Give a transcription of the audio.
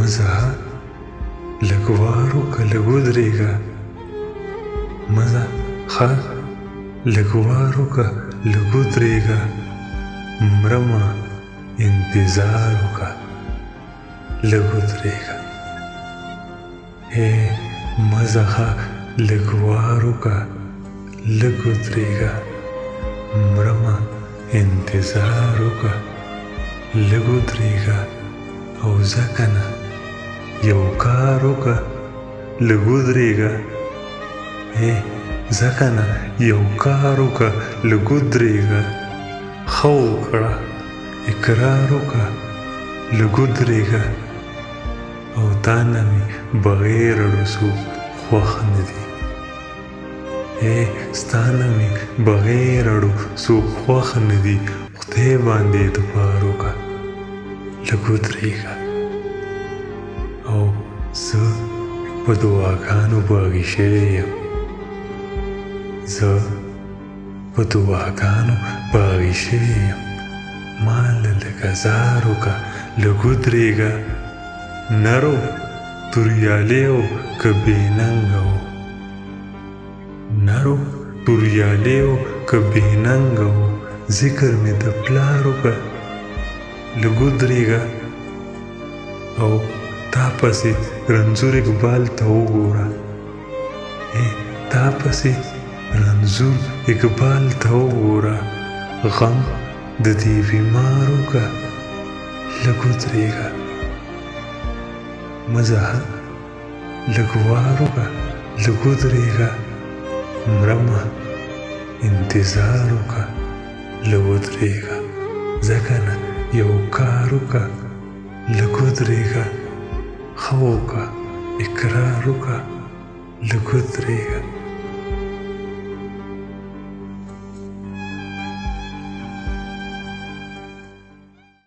مزه لږ وار وکړه لږ ودرېږه مزه ښه لږ وار وکړه لږ ودرېږه مرمه انتظار وکړه لږ ودرېږه مزه ښه لږ وار وکړه لږ ودرېږه مرمه انتظار وکړه لږ ودرېږه او ځه کنه یو کار وکړه لږ ودرېږه ځه کنه یو کار وکړه لږ ودرېږه ښه وکړه اقرار وکړه لږ ودرېږه او تا نه مې بغیر اړو څوک خوښ نه دي ستا نه مې بغیر اړو څوک خوښ نه دي خدای باندې اعتبار وکړه لږ ودرېږه او زه په دعاګانو باغی شوی یم زه په دعاګانو باغی شوی یم ما له لږ ازار وکړه لږ ودرېږه نرو توریالی و که بېننګه و نرو توریالی و که بېننګه و ذکر مې د پلار وکړه لږ ودرېږه او تا پسې رنځور اقبال ته وګوره تا پسې رنځور اقبال ته وګوره غم د دې بیمار وکړه لږ ودرېږه مزه لږ وار وکړه لږ ودرېږه مرمه انتظار وکړه لږ ودرېږه ځه کنه یو کار وکړه لږ ودرېږه ښه وکړه اقرار وکړه لږ ودرېږه